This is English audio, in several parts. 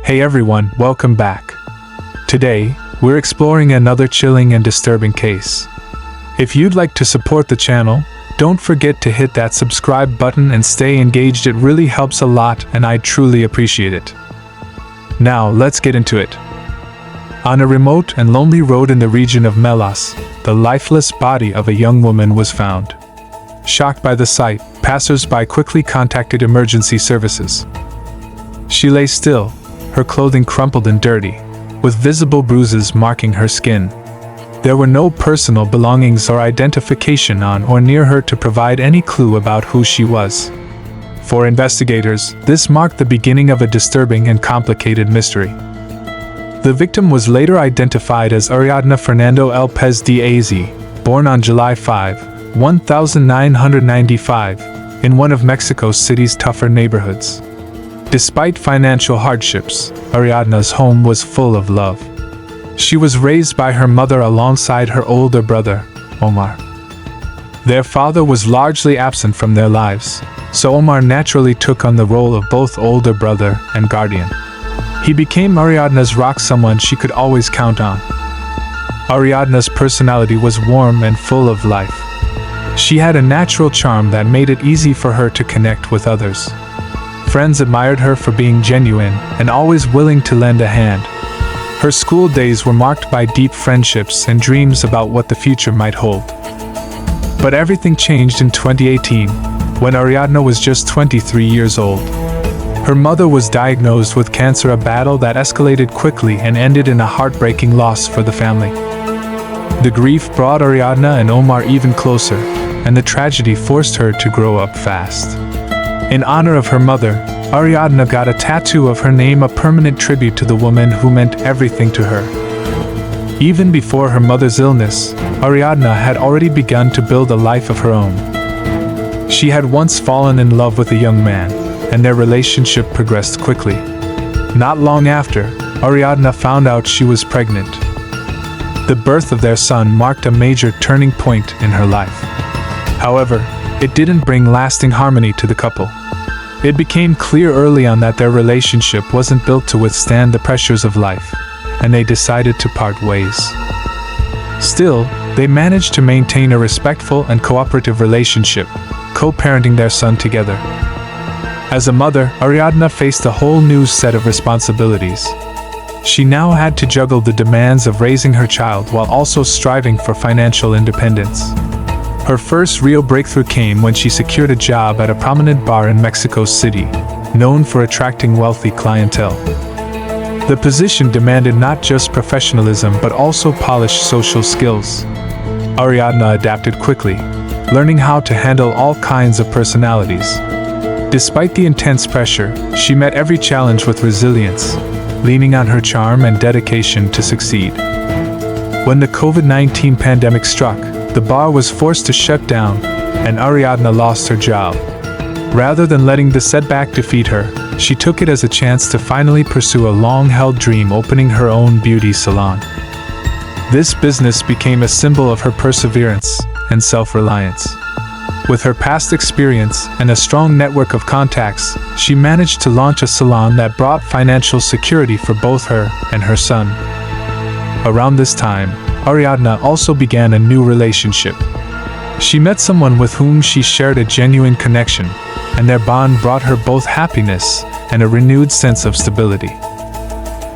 Hey everyone, welcome back. Today, we're exploring another chilling and disturbing case. If you'd like to support the channel, don't forget to hit that subscribe button and stay engaged. It really helps a lot and I truly appreciate it. Now, let's get into it. On a remote and lonely road in the region of Melas, the lifeless body of a young woman was found. Shocked by the sight, passers-by quickly contacted emergency services. She lay still, her clothing crumpled and dirty, with visible bruises marking her skin. There were no personal belongings or identification on or near her to provide any clue about who she was. For investigators, this marked the beginning of a disturbing and complicated mystery. The victim was later identified as Ariadna Fernando Lopez Diaz, born on July 5, 1995, in one of Mexico City's tougher neighborhoods. Despite financial hardships, Ariadna's home was full of love. She was raised by her mother alongside her older brother, Omar. Their father was largely absent from their lives, so Omar naturally took on the role of both older brother and guardian. He became Ariadna's rock, someone she could always count on. Ariadna's personality was warm and full of life. She had a natural charm that made it easy for her to connect with others. Friends admired her for being genuine and always willing to lend a hand. Her school days were marked by deep friendships and dreams about what the future might hold. But everything changed in 2018, when Ariadna was just 23 years old. Her mother was diagnosed with cancer, a battle that escalated quickly and ended in a heartbreaking loss for the family. The grief brought Ariadna and Omar even closer, and the tragedy forced her to grow up fast. In honor of her mother, Ariadna got a tattoo of her name, a permanent tribute to the woman who meant everything to her. Even before her mother's illness, Ariadna had already begun to build a life of her own. She had once fallen in love with a young man, and their relationship progressed quickly. Not long after, Ariadna found out she was pregnant. The birth of their son marked a major turning point in her life. However, it didn't bring lasting harmony to the couple. It became clear early on that their relationship wasn't built to withstand the pressures of life, and they decided to part ways. Still, they managed to maintain a respectful and cooperative relationship, co-parenting their son together. As a mother, Ariadna faced a whole new set of responsibilities. She now had to juggle the demands of raising her child while also striving for financial independence. Her first real breakthrough came when she secured a job at a prominent bar in Mexico City, known for attracting wealthy clientele. The position demanded not just professionalism but also polished social skills. Ariadna adapted quickly, learning how to handle all kinds of personalities. Despite the intense pressure, she met every challenge with resilience, leaning on her charm and dedication to succeed. When the COVID-19 pandemic struck, the bar was forced to shut down, and Ariadna lost her job. Rather than letting the setback defeat her, she took it as a chance to finally pursue a long-held dream, opening her own beauty salon. This business became a symbol of her perseverance and self-reliance. With her past experience and a strong network of contacts, she managed to launch a salon that brought financial security for both her and her son. Around this time, Ariadna also began a new relationship. She met someone with whom she shared a genuine connection, and their bond brought her both happiness and a renewed sense of stability.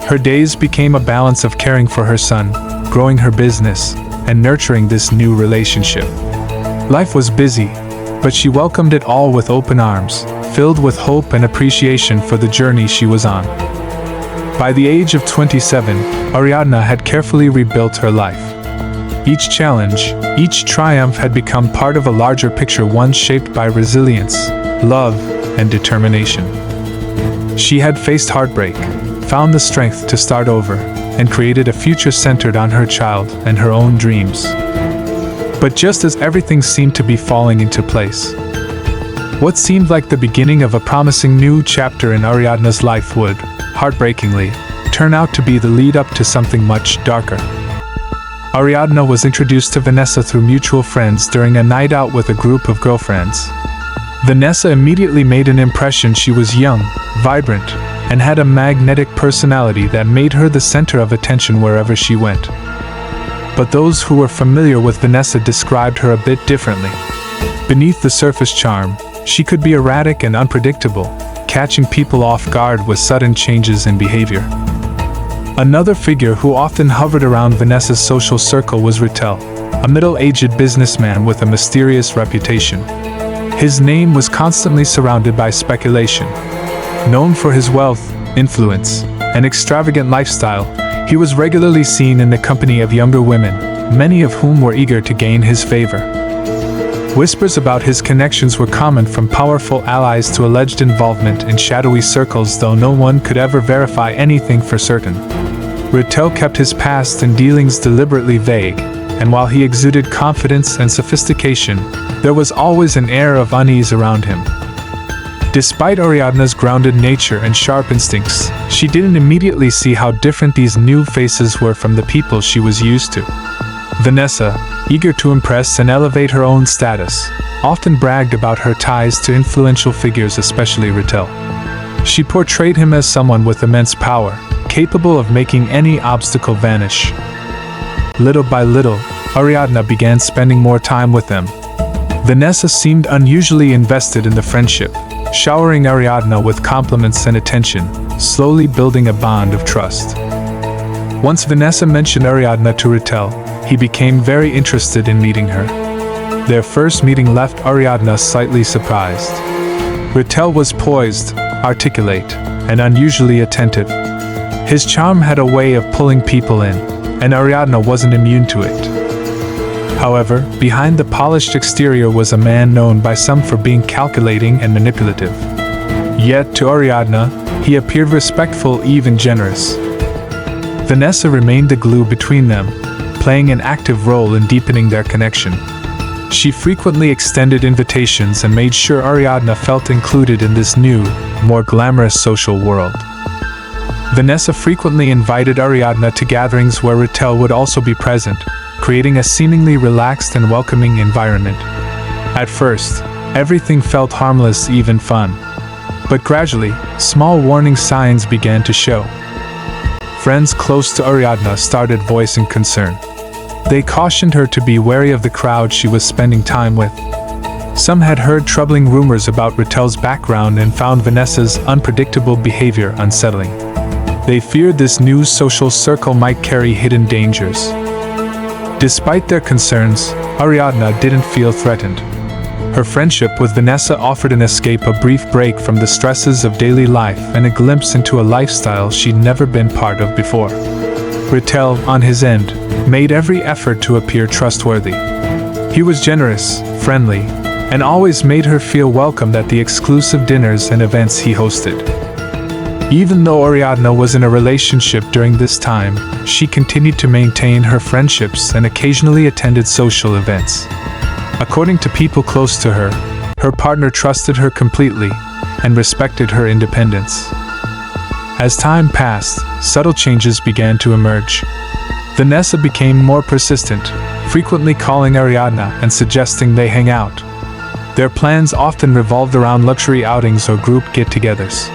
Her days became a balance of caring for her son, growing her business, and nurturing this new relationship. Life was busy, but she welcomed it all with open arms, filled with hope and appreciation for the journey she was on. By the age of 27, Ariadna had carefully rebuilt her life. Each challenge, each triumph had become part of a larger picture, one shaped by resilience, love, and determination. She had faced heartbreak, found the strength to start over, and created a future centered on her child and her own dreams. But just as everything seemed to be falling into place, what seemed like the beginning of a promising new chapter in Ariadna's life would, heartbreakingly, turn out to be the lead-up to something much darker. Ariadna was introduced to Vanessa through mutual friends during a night out with a group of girlfriends. Vanessa immediately made an impression. She was young, vibrant, and had a magnetic personality that made her the center of attention wherever she went. But those who were familiar with Vanessa described her a bit differently. Beneath the surface charm, she could be erratic and unpredictable, catching people off guard with sudden changes in behavior. Another figure who often hovered around Vanessa's social circle was Ritel, a middle-aged businessman with a mysterious reputation. His name was constantly surrounded by speculation. Known for his wealth, influence, and extravagant lifestyle, he was regularly seen in the company of younger women, many of whom were eager to gain his favor. Whispers about his connections were common, from powerful allies to alleged involvement in shadowy circles, though no one could ever verify anything for certain. Ritel kept his past and dealings deliberately vague, and while he exuded confidence and sophistication, there was always an air of unease around him. Despite Ariadna's grounded nature and sharp instincts, she didn't immediately see how different these new faces were from the people she was used to. Vanessa, eager to impress and elevate her own status, often bragged about her ties to influential figures, especially Ritel. She portrayed him as someone with immense power, capable of making any obstacle vanish. Little by little, Ariadna began spending more time with them. Vanessa seemed unusually invested in the friendship, showering Ariadna with compliments and attention, slowly building a bond of trust. Once Vanessa mentioned Ariadna to Ritel, he became very interested in meeting her. Their first meeting left Ariadna slightly surprised. Ritel was poised, articulate, and unusually attentive. His charm had a way of pulling people in, and Ariadna wasn't immune to it. However, behind the polished exterior was a man known by some for being calculating and manipulative. Yet to Ariadna, he appeared respectful, even generous. Vanessa remained the glue between them, playing an active role in deepening their connection. She frequently extended invitations and made sure Ariadna felt included in this new, more glamorous social world. Vanessa frequently invited Ariadna to gatherings where Ritel would also be present, creating a seemingly relaxed and welcoming environment. At first, everything felt harmless, even fun. But gradually, small warning signs began to show. Friends close to Ariadna started voicing concern. They cautioned her to be wary of the crowd she was spending time with. Some had heard troubling rumors about Ritel's background and found Vanessa's unpredictable behavior unsettling. They feared this new social circle might carry hidden dangers. Despite their concerns, Ariadna didn't feel threatened. Her friendship with Vanessa offered an escape, a brief break from the stresses of daily life and a glimpse into a lifestyle she'd never been part of before. Ritel, on his end, made every effort to appear trustworthy. He was generous, friendly, and always made her feel welcome at the exclusive dinners and events he hosted. Even though Ariadna was in a relationship during this time, she continued to maintain her friendships and occasionally attended social events. According to people close to her, her partner trusted her completely and respected her independence. As time passed, subtle changes began to emerge. Vanessa became more persistent, frequently calling Ariadna and suggesting they hang out. Their plans often revolved around luxury outings or group get-togethers.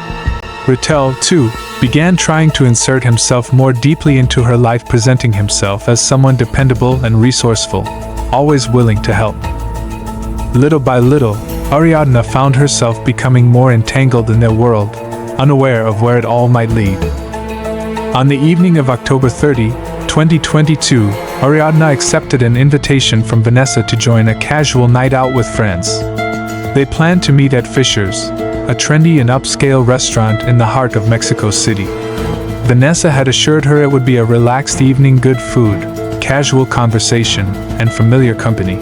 Ritel, too, began trying to insert himself more deeply into her life, presenting himself as someone dependable and resourceful, always willing to help. Little by little, Ariadna found herself becoming more entangled in their world, unaware of where it all might lead. On the evening of October 30, 2022, Ariadna accepted an invitation from Vanessa to join a casual night out with friends. They planned to meet at Fisher's, a trendy and upscale restaurant in the heart of Mexico City. Vanessa had assured her it would be a relaxed evening, good food, casual conversation, and familiar company.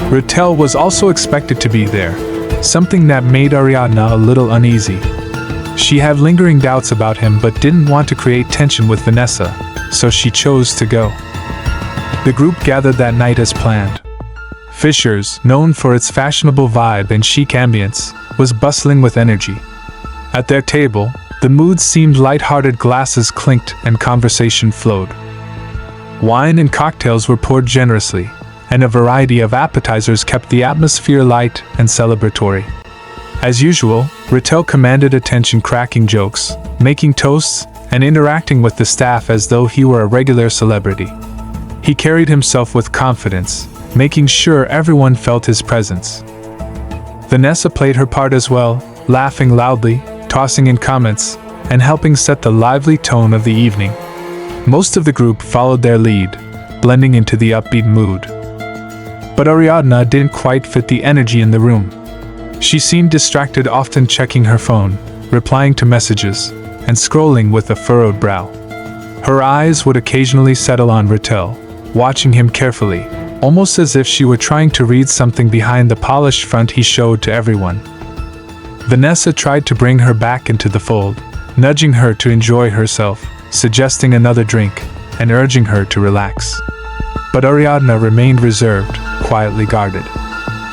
Ritel was also expected to be there, something that made Ariadna a little uneasy. She had lingering doubts about him but didn't want to create tension with Vanessa, so she chose to go. The group gathered that night as planned. Fisher's, known for its fashionable vibe and chic ambience, was bustling with energy. At their table, the mood seemed light-hearted, glasses clinked and conversation flowed. Wine and cocktails were poured generously, and a variety of appetizers kept the atmosphere light and celebratory. As usual, Rattel commanded attention, cracking jokes, making toasts, and interacting with the staff as though he were a regular celebrity. He carried himself with confidence, making sure everyone felt his presence. Vanessa played her part as well, laughing loudly, tossing in comments, and helping set the lively tone of the evening. Most of the group followed their lead, blending into the upbeat mood. But Ariadna didn't quite fit the energy in the room. She seemed distracted, often checking her phone, replying to messages, and scrolling with a furrowed brow. Her eyes would occasionally settle on Rattel, watching him carefully, almost as if she were trying to read something behind the polished front he showed to everyone. Vanessa tried to bring her back into the fold, nudging her to enjoy herself, suggesting another drink, and urging her to relax. But Ariadna remained reserved, quietly guarded.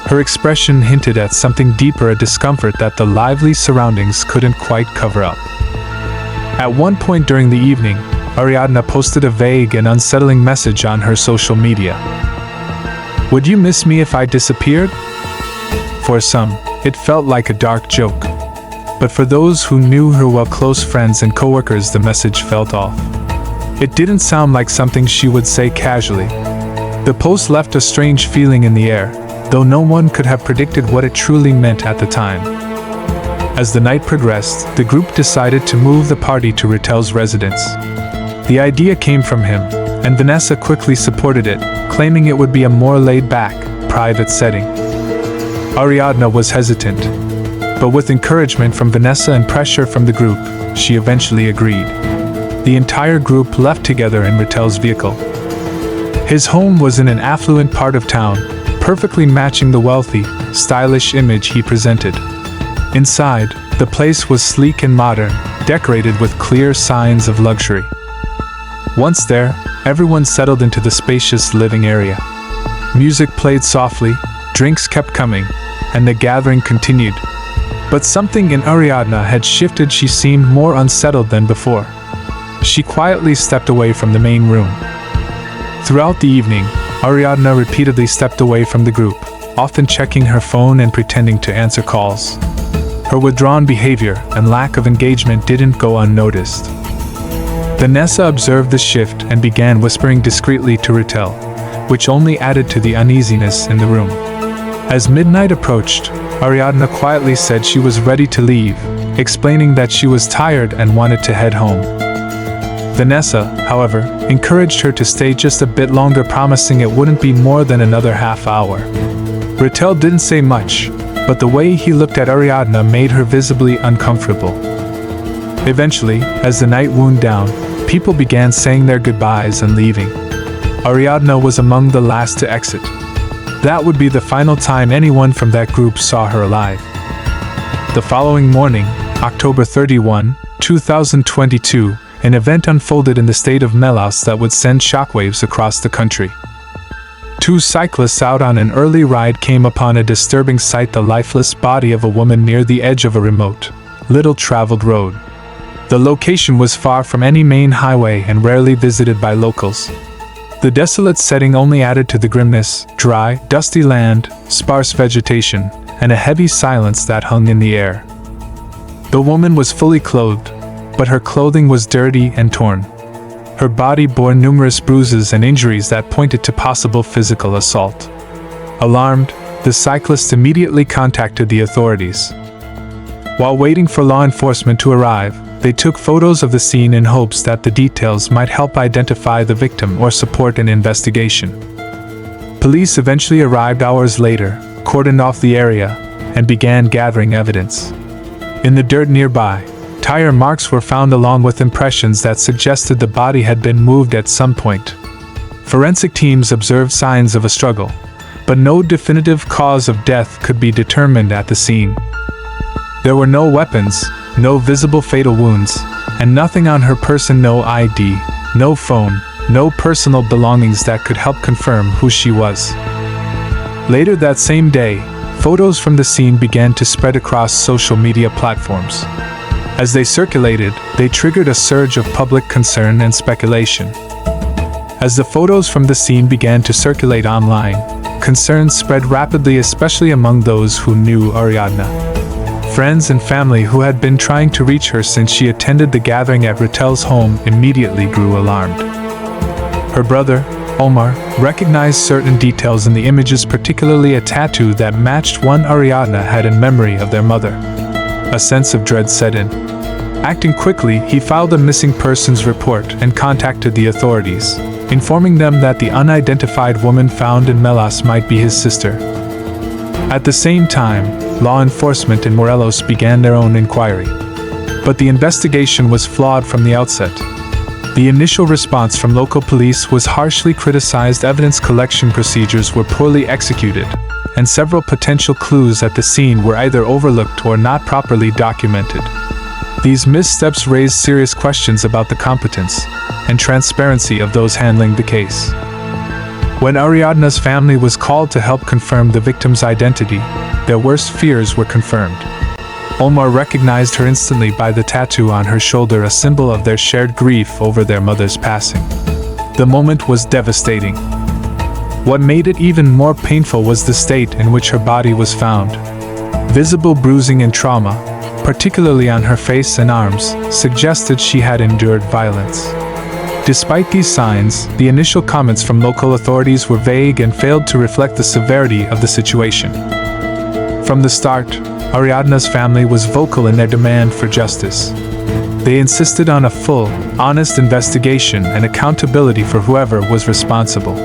Her expression hinted at something deeper, a discomfort that the lively surroundings couldn't quite cover up. At one point during the evening, Ariadna posted a vague and unsettling message on her social media. "Would you miss me if I disappeared?" For some, it felt like a dark joke. But for those who knew her well, close friends and coworkers, the message felt off. It didn't sound like something she would say casually. The post left a strange feeling in the air, though no one could have predicted what it truly meant at the time. As the night progressed, the group decided to move the party to Rattel's residence. The idea came from him, and Vanessa quickly supported it, claiming it would be a more laid-back, private setting. Ariadna was hesitant, but with encouragement from Vanessa and pressure from the group, she eventually agreed. The entire group left together in Rattel's vehicle. His home was in an affluent part of town, perfectly matching the wealthy, stylish image he presented. Inside, the place was sleek and modern, decorated with clear signs of luxury. Once there, everyone settled into the spacious living area. Music played softly, drinks kept coming, and the gathering continued. But something in Ariadna had shifted. She seemed more unsettled than before. She quietly stepped away from the main room. Throughout the evening, Ariadna repeatedly stepped away from the group, often checking her phone and pretending to answer calls. Her withdrawn behavior and lack of engagement didn't go unnoticed. Vanessa observed the shift and began whispering discreetly to Rattel, which only added to the uneasiness in the room. As midnight approached, Ariadna quietly said she was ready to leave, explaining that she was tired and wanted to head home. Vanessa, however, encouraged her to stay just a bit longer, promising it wouldn't be more than another half hour. Rattel didn't say much, but the way he looked at Ariadna made her visibly uncomfortable. Eventually, as the night wound down, people began saying their goodbyes and leaving. Ariadna was among the last to exit. That would be the final time anyone from that group saw her alive. The following morning, October 31, 2022, an event unfolded in the state of Melos that would send shockwaves across the country. Two cyclists out on an early ride came upon a disturbing sight: the lifeless body of a woman near the edge of a remote, little-traveled road. The location was far from any main highway and rarely visited by locals. The desolate setting only added to the grimness: dry, dusty land, sparse vegetation, and a heavy silence that hung in the air. The woman was fully clothed, but her clothing was dirty and torn. Her body bore numerous bruises and injuries that pointed to possible physical assault. Alarmed, the cyclists immediately contacted the authorities. While waiting for law enforcement to arrive, they took photos of the scene in hopes that the details might help identify the victim or support an investigation. Police eventually arrived hours later, cordoned off the area, and began gathering evidence. In the dirt nearby, tire marks were found along with impressions that suggested the body had been moved at some point. Forensic teams observed signs of a struggle, but no definitive cause of death could be determined at the scene. There were no weapons, no visible fatal wounds, and nothing on her person: no ID, no phone, no personal belongings that could help confirm who she was. Later that same day, photos from the scene began to spread across social media platforms. As they circulated, they triggered a surge of public concern and speculation. As the photos from the scene began to circulate online, concerns spread rapidly, especially among those who knew Ariadna. Friends and family who had been trying to reach her since she attended the gathering at Ritel's home immediately grew alarmed. Her brother, Omar, recognized certain details in the images, particularly a tattoo that matched one Ariadna had in memory of their mother. A sense of dread set in. Acting quickly, he filed a missing persons report and contacted the authorities, informing them that the unidentified woman found in Melas might be his sister. At the same time, law enforcement in Morelos began their own inquiry. But the investigation was flawed from the outset. The initial response from local police was harshly criticized. Evidence collection procedures were poorly executed, and several potential clues at the scene were either overlooked or not properly documented. These missteps raised serious questions about the competence and transparency of those handling the case. When Ariadna's family was called to help confirm the victim's identity, their worst fears were confirmed. Omar recognized her instantly by the tattoo on her shoulder, a symbol of their shared grief over their mother's passing. The moment was devastating. What made it even more painful was the state in which her body was found. Visible bruising and trauma, particularly on her face and arms, suggested she had endured violence. Despite these signs, the initial comments from local authorities were vague and failed to reflect the severity of the situation. From the start, Ariadna's family was vocal in their demand for justice. They insisted on a full, honest investigation and accountability for whoever was responsible.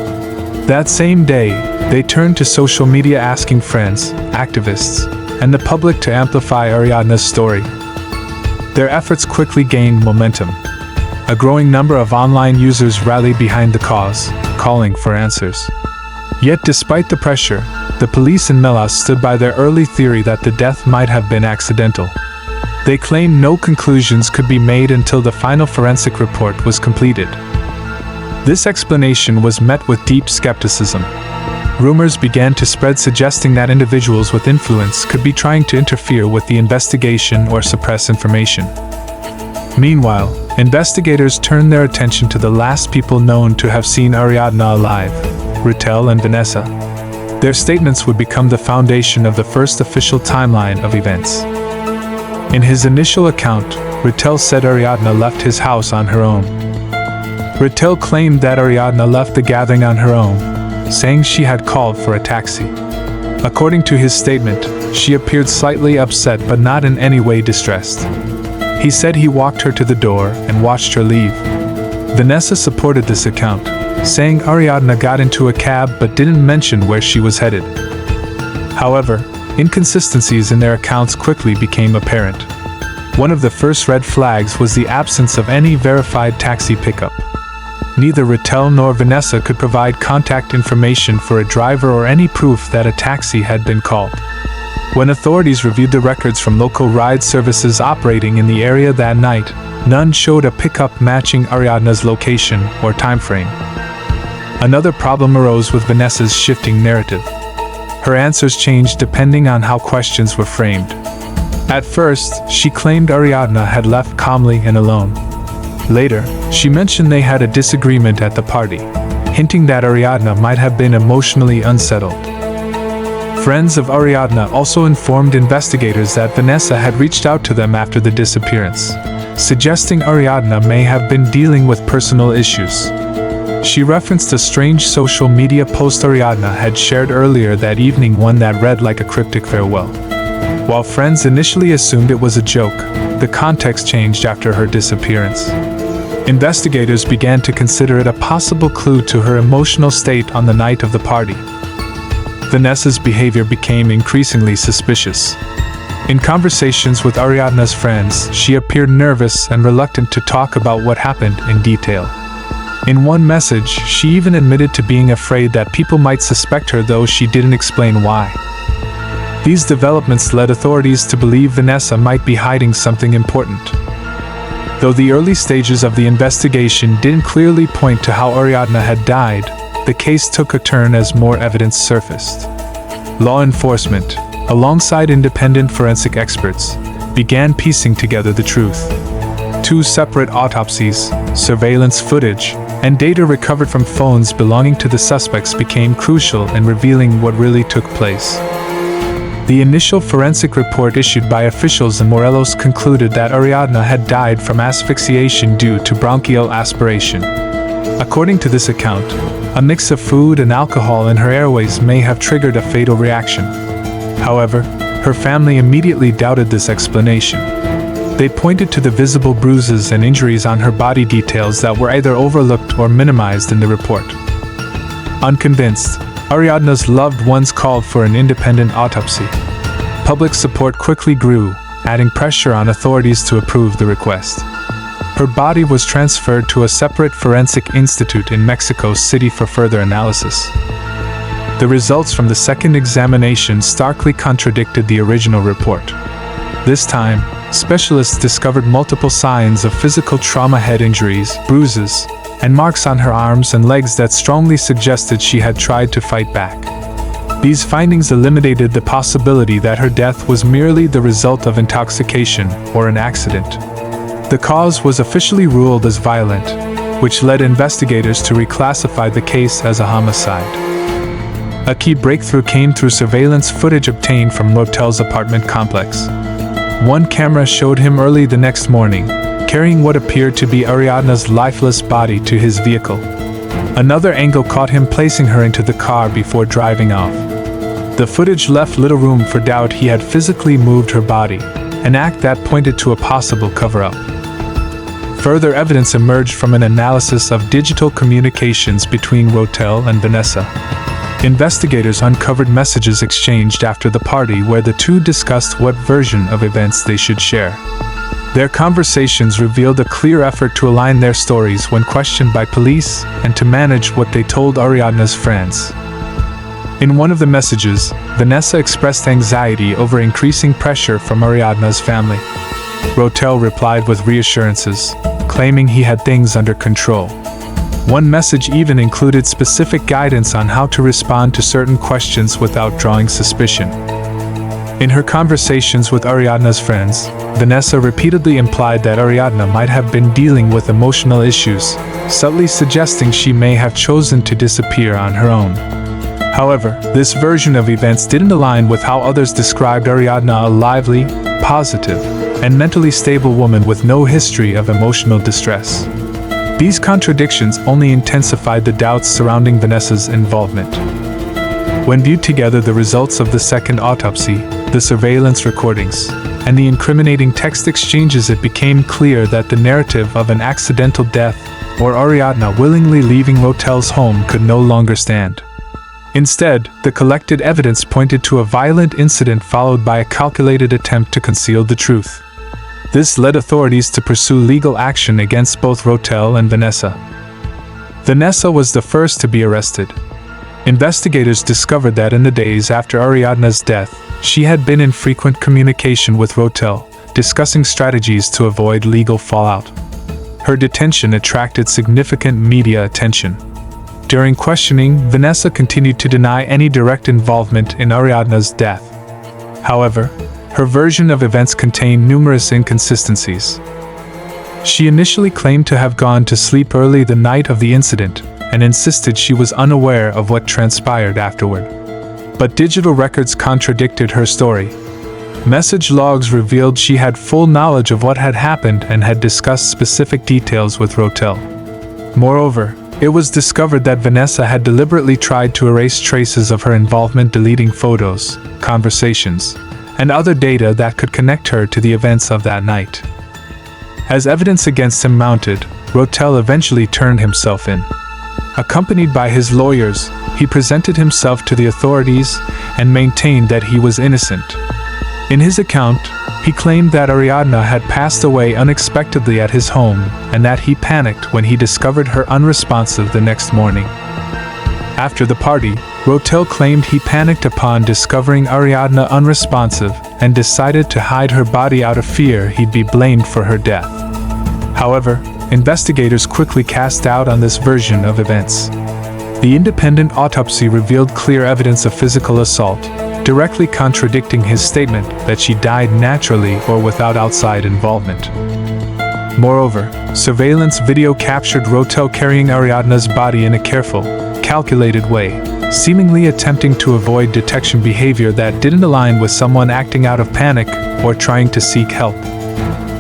That same day, they turned to social media asking friends, activists, and the public to amplify Ariadna's story. Their efforts quickly gained momentum. A growing number of online users rallied behind the cause, calling for answers. Yet despite the pressure, the police in Melas stood by their early theory that the death might have been accidental. They claimed no conclusions could be made until the final forensic report was completed. This explanation was met with deep skepticism. Rumors began to spread suggesting that individuals with influence could be trying to interfere with the investigation or suppress information. Meanwhile, investigators turned their attention to the last people known to have seen Ariadna alive, Ritel and Vanessa. Their statements would become the foundation of the first official timeline of events. In his initial account, Ritel said Ariadna left his house on her own. Ritel claimed that Ariadna left the gathering on her own, saying she had called for a taxi. According to his statement, she appeared slightly upset but not in any way distressed. He said he walked her to the door and watched her leave. Vanessa supported this account, saying Ariadna got into a cab but didn't mention where she was headed. However, inconsistencies in their accounts quickly became apparent. One of the first red flags was the absence of any verified taxi pickup. Neither Ritel nor Vanessa could provide contact information for a driver or any proof that a taxi had been called. When authorities reviewed the records from local ride services operating in the area that night, none showed a pickup matching Ariadna's location or timeframe. Another problem arose with Vanessa's shifting narrative. Her answers changed depending on how questions were framed. At first, she claimed Ariadna had left calmly and alone. Later, she mentioned they had a disagreement at the party, hinting that Ariadna might have been emotionally unsettled. Friends of Ariadna also informed investigators that Vanessa had reached out to them after the disappearance, suggesting Ariadna may have been dealing with personal issues. She referenced a strange social media post Ariadna had shared earlier that evening, one that read like a cryptic farewell. While friends initially assumed it was a joke, the context changed after her disappearance. Investigators began to consider it a possible clue to her emotional state on the night of the party. Vanessa's behavior became increasingly suspicious. In conversations with Ariadna's friends, she appeared nervous and reluctant to talk about what happened in detail. In one message, she even admitted to being afraid that people might suspect her, though she didn't explain why. These developments led authorities to believe Vanessa might be hiding something important. Though the early stages of the investigation didn't clearly point to how Ariadna had died, the case took a turn as more evidence surfaced. Law enforcement, alongside independent forensic experts, began piecing together the truth. 2 separate autopsies, surveillance footage, and data recovered from phones belonging to the suspects became crucial in revealing what really took place. The initial forensic report issued by officials in Morelos concluded that Ariadna had died from asphyxiation due to bronchial aspiration. According to this account, a mix of food and alcohol in her airways may have triggered a fatal reaction. However, her family immediately doubted this explanation. They pointed to the visible bruises and injuries on her body, details that were either overlooked or minimized in the report. Unconvinced, Ariadna's loved ones called for an independent autopsy. Public support quickly grew, adding pressure on authorities to approve the request. Her body was transferred to a separate forensic institute in Mexico City for further analysis. The results from the second examination starkly contradicted the original report. This time, specialists discovered multiple signs of physical trauma: head injuries, bruises, and marks on her arms and legs that strongly suggested she had tried to fight back. These findings eliminated the possibility that her death was merely the result of intoxication or an accident. The cause was officially ruled as violent, which led investigators to reclassify the case as a homicide. A key breakthrough came through surveillance footage obtained from Rotel's apartment complex. One camera showed him early the next morning, carrying what appeared to be Ariadna's lifeless body to his vehicle. Another angle caught him placing her into the car before driving off. The footage left little room for doubt he had physically moved her body, an act that pointed to a possible cover-up. Further evidence emerged from an analysis of digital communications between Rotel and Vanessa. Investigators uncovered messages exchanged after the party where the two discussed what version of events they should share. Their conversations revealed a clear effort to align their stories when questioned by police and to manage what they told Ariadna's friends. In one of the messages, Vanessa expressed anxiety over increasing pressure from Ariadna's family. Rotel replied with reassurances, claiming he had things under control. One message even included specific guidance on how to respond to certain questions without drawing suspicion. In her conversations with Ariadna's friends, Vanessa repeatedly implied that Ariadna might have been dealing with emotional issues, subtly suggesting she may have chosen to disappear on her own. However, this version of events didn't align with how others described Ariadna: a lively, positive, and mentally stable woman with no history of emotional distress. These contradictions only intensified the doubts surrounding Vanessa's involvement. When viewed together, the results of the second autopsy, the surveillance recordings, and the incriminating text exchanges, it became clear that the narrative of an accidental death or Ariadna willingly leaving Rotel's home could no longer stand. Instead, the collected evidence pointed to a violent incident followed by a calculated attempt to conceal the truth. This led authorities to pursue legal action against both Rotel and Vanessa. Vanessa was the first to be arrested. Investigators discovered that in the days after Ariadna's death, she had been in frequent communication with Rotel, discussing strategies to avoid legal fallout. Her detention attracted significant media attention. During questioning, Vanessa continued to deny any direct involvement in Ariadna's death. However, her version of events contained numerous inconsistencies. She initially claimed to have gone to sleep early the night of the incident and insisted she was unaware of what transpired afterward. But digital records contradicted her story. Message logs revealed she had full knowledge of what had happened and had discussed specific details with Rotel. Moreover, it was discovered that Vanessa had deliberately tried to erase traces of her involvement, deleting photos, conversations, and other data that could connect her to the events of that night. As evidence against him mounted, Rotel eventually turned himself in. Accompanied by his lawyers, he presented himself to the authorities and maintained that he was innocent. In his account, he claimed that Ariadna had passed away unexpectedly at his home and that he panicked when he discovered her unresponsive the next morning. After the party, Rotel claimed he panicked upon discovering Ariadna unresponsive and decided to hide her body out of fear he'd be blamed for her death. However, investigators quickly cast doubt on this version of events. The independent autopsy revealed clear evidence of physical assault, directly contradicting his statement that she died naturally or without outside involvement. Moreover, surveillance video captured Rotel carrying Ariadna's body in a careful, calculated way, seemingly attempting to avoid detection behavior that didn't align with someone acting out of panic or trying to seek help.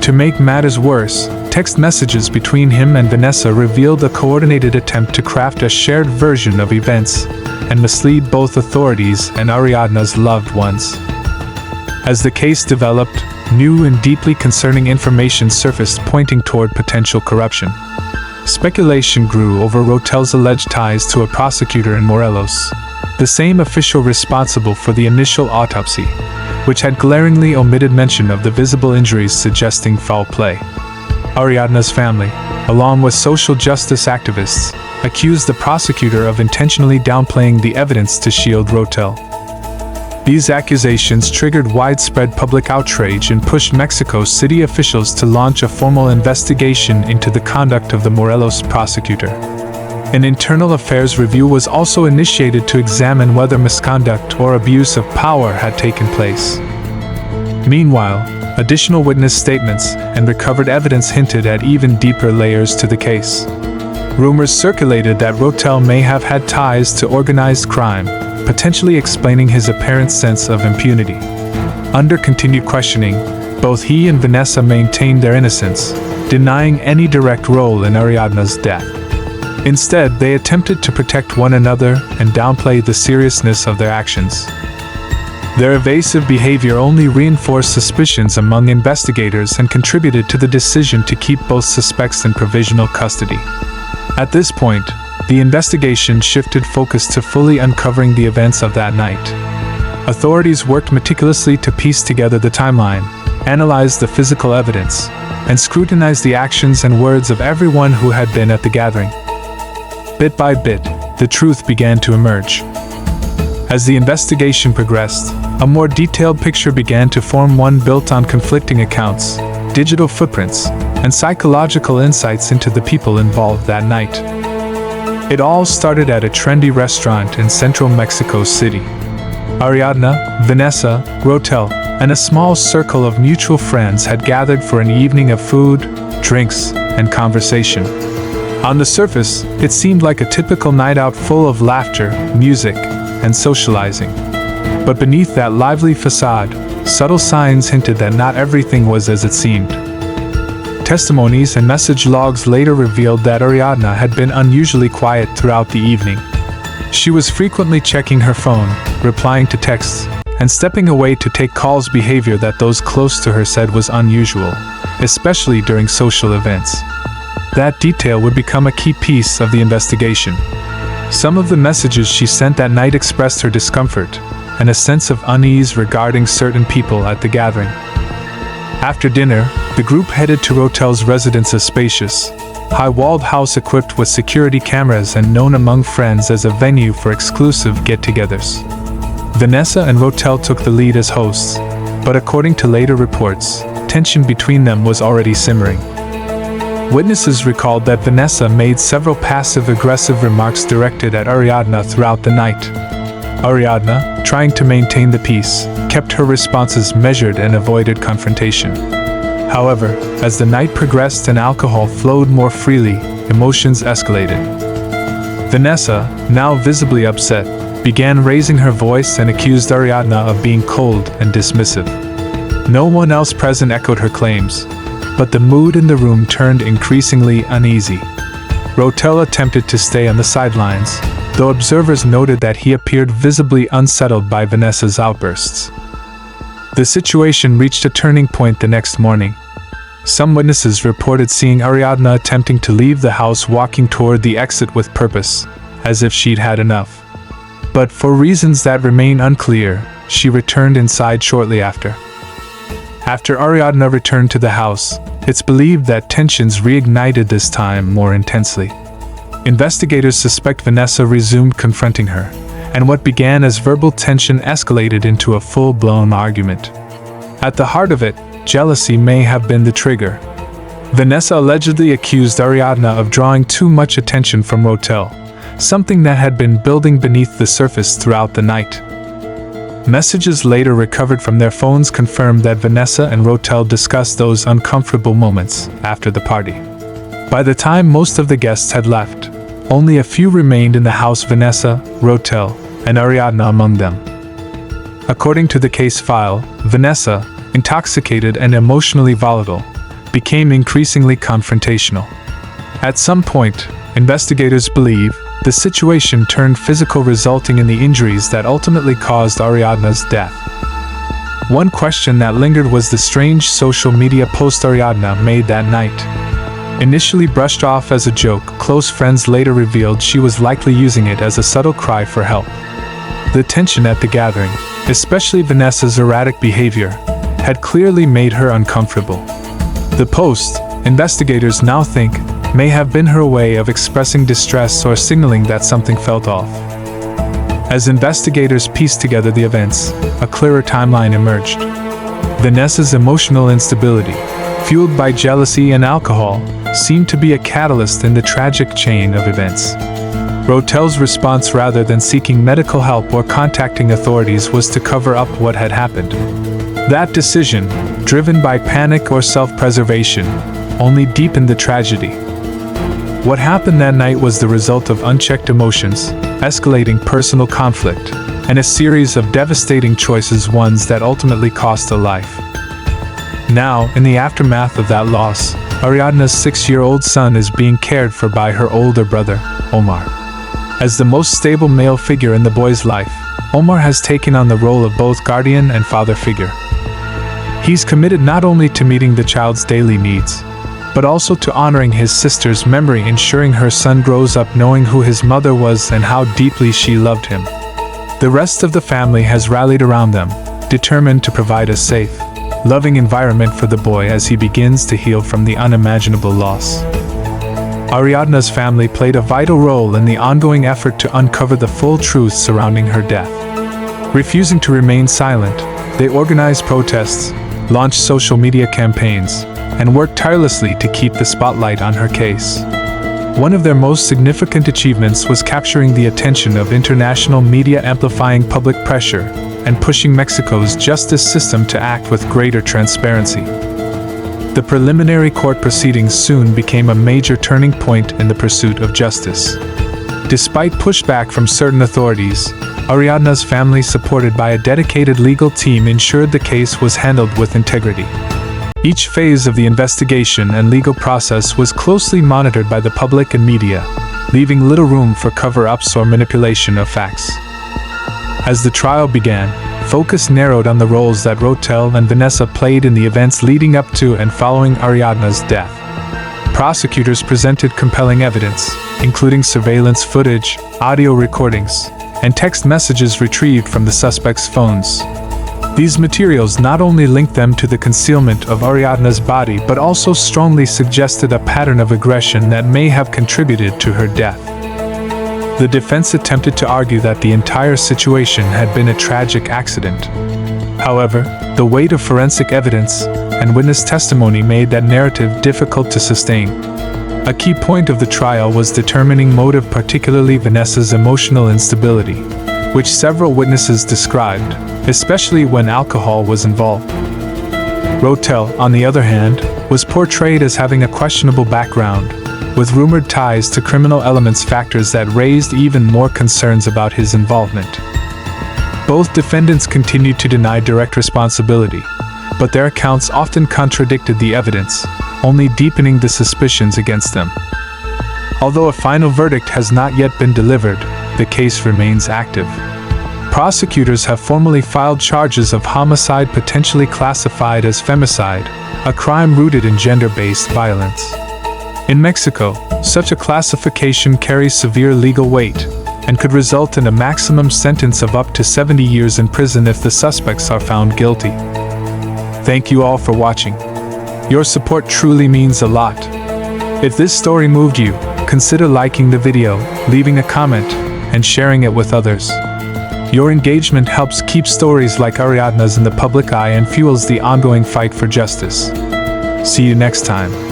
To make matters worse, text messages between him and Vanessa revealed a coordinated attempt to craft a shared version of events and mislead both authorities and Ariadna's loved ones. As the case developed, new and deeply concerning information surfaced pointing toward potential corruption. Speculation grew over Rotel's alleged ties to a prosecutor in Morelos, the same official responsible for the initial autopsy, which had glaringly omitted mention of the visible injuries suggesting foul play. Ariadna's family, along with social justice activists, accused the prosecutor of intentionally downplaying the evidence to shield Rotel. These accusations triggered widespread public outrage and pushed Mexico City officials to launch a formal investigation into the conduct of the Morelos prosecutor. An internal affairs review was also initiated to examine whether misconduct or abuse of power had taken place. Meanwhile, additional witness statements and recovered evidence hinted at even deeper layers to the case. Rumors circulated that Rotel may have had ties to organized crime, potentially explaining his apparent sense of impunity. Under continued questioning, both he and Vanessa maintained their innocence, denying any direct role in Ariadna's death. Instead, they attempted to protect one another and downplay the seriousness of their actions. Their evasive behavior only reinforced suspicions among investigators and contributed to the decision to keep both suspects in provisional custody. At this point, the investigation shifted focus to fully uncovering the events of that night. Authorities worked meticulously to piece together the timeline, analyze the physical evidence, and scrutinize the actions and words of everyone who had been at the gathering. Bit by bit, the truth began to emerge. As the investigation progressed, a more detailed picture began to form, one built on conflicting accounts, digital footprints, and psychological insights into the people involved that night. It all started at a trendy restaurant in central Mexico City. Ariadna, Vanessa, Rotel, and a small circle of mutual friends had gathered for an evening of food, drinks, and conversation. On the surface, it seemed like a typical night out full of laughter, music, and socializing. But beneath that lively facade, subtle signs hinted that not everything was as it seemed. Testimonies and message logs later revealed that Ariadna had been unusually quiet throughout the evening. She was frequently checking her phone, replying to texts, and stepping away to take calls, behavior that those close to her said was unusual, especially during social events. That detail would become a key piece of the investigation. Some of the messages she sent that night expressed her discomfort and a sense of unease regarding certain people at the gathering. After dinner, the group headed to Rotel's residence, a spacious, high-walled house equipped with security cameras and known among friends as a venue for exclusive get-togethers. Vanessa and Rotel took the lead as hosts, but according to later reports, tension between them was already simmering. Witnesses recalled that Vanessa made several passive-aggressive remarks directed at Ariadna throughout the night. Ariadna, trying to maintain the peace, kept her responses measured and avoided confrontation. However, as the night progressed and alcohol flowed more freely, emotions escalated. Vanessa, now visibly upset, began raising her voice and accused Ariadna of being cold and dismissive. No one else present echoed her claims, but the mood in the room turned increasingly uneasy. Rotel attempted to stay on the sidelines, though observers noted that he appeared visibly unsettled by Vanessa's outbursts. The situation reached a turning point the next morning. Some witnesses reported seeing Ariadna attempting to leave the house, walking toward the exit with purpose, as if she'd had enough. But for reasons that remain unclear, she returned inside shortly after. After Ariadna returned to the house, it's believed that tensions reignited, this time more intensely. Investigators suspect Vanessa resumed confronting her, and what began as verbal tension escalated into a full-blown argument. At the heart of it, jealousy may have been the trigger. Vanessa allegedly accused Ariadna of drawing too much attention from Rotel, something that had been building beneath the surface throughout the night. Messages later recovered from their phones confirmed that Vanessa and Rotel discussed those uncomfortable moments after the party. By the time most of the guests had left, Only a few remained in the house, Vanessa, Rotel, and Ariadna among them. According to the case file, Vanessa, intoxicated and emotionally volatile, became increasingly confrontational. At some point, investigators believe the situation turned physical, resulting in the injuries that ultimately caused Ariadna's death. One question that lingered was the strange social media post Ariadna made that night. Initially brushed off as a joke, close friends later revealed she was likely using it as a subtle cry for help. The tension at the gathering, especially Vanessa's erratic behavior, had clearly made her uncomfortable. The post, investigators now think, may have been her way of expressing distress or signaling that something felt off. As investigators pieced together the events, a clearer timeline emerged. Vanessa's emotional instability, fueled by jealousy and alcohol, seemed to be a catalyst in the tragic chain of events. Rotel's response, rather than seeking medical help or contacting authorities, was to cover up what had happened. That decision, driven by panic or self-preservation, only deepened the tragedy. What happened that night was the result of unchecked emotions, escalating personal conflict, and a series of devastating choices, ones that ultimately cost a life. Now, in the aftermath of that loss, Ariadna's 6-year-old son is being cared for by her older brother, Omar. As the most stable male figure in the boy's life, Omar has taken on the role of both guardian and father figure. He's committed not only to meeting the child's daily needs, but also to honoring his sister's memory, ensuring her son grows up knowing who his mother was and how deeply she loved him. The rest of the family has rallied around them, determined to provide a safe, loving environment for the boy as he begins to heal from the unimaginable loss. Ariadna's family played a vital role in the ongoing effort to uncover the full truth surrounding her death. Refusing to remain silent, they organized protests, launched social media campaigns, and worked tirelessly to keep the spotlight on her case. One of their most significant achievements was capturing the attention of international media, amplifying public pressure, and pushing Mexico's justice system to act with greater transparency. The preliminary court proceedings soon became a major turning point in the pursuit of justice. Despite pushback from certain authorities, Ariadna's family, supported by a dedicated legal team, ensured the case was handled with integrity. Each phase of the investigation and legal process was closely monitored by the public and media, leaving little room for cover-ups or manipulation of facts. As the trial began, focus narrowed on the roles that Rotel and Vanessa played in the events leading up to and following Ariadna's death. Prosecutors presented compelling evidence, including surveillance footage, audio recordings, and text messages retrieved from the suspects' phones. These materials not only linked them to the concealment of Ariadna's body but also strongly suggested a pattern of aggression that may have contributed to her death. The defense attempted to argue that the entire situation had been a tragic accident. However, the weight of forensic evidence and witness testimony made that narrative difficult to sustain. A key point of the trial was determining motive, particularly Vanessa's emotional instability, which several witnesses described, especially when alcohol was involved. Rotel, on the other hand, was portrayed as having a questionable background, with rumored ties to criminal elements, factors that raised even more concerns about his involvement. Both defendants continued to deny direct responsibility, but their accounts often contradicted the evidence, only deepening the suspicions against them. Although a final verdict has not yet been delivered, the case remains active. Prosecutors have formally filed charges of homicide, potentially classified as femicide, a crime rooted in gender-based violence. In Mexico, such a classification carries severe legal weight and could result in a maximum sentence of up to 70 years in prison if the suspects are found guilty. Thank you all for watching. Your support truly means a lot. If this story moved you, consider liking the video, leaving a comment, and sharing it with others. Your engagement helps keep stories like Ariadna's in the public eye and fuels the ongoing fight for justice. See you next time.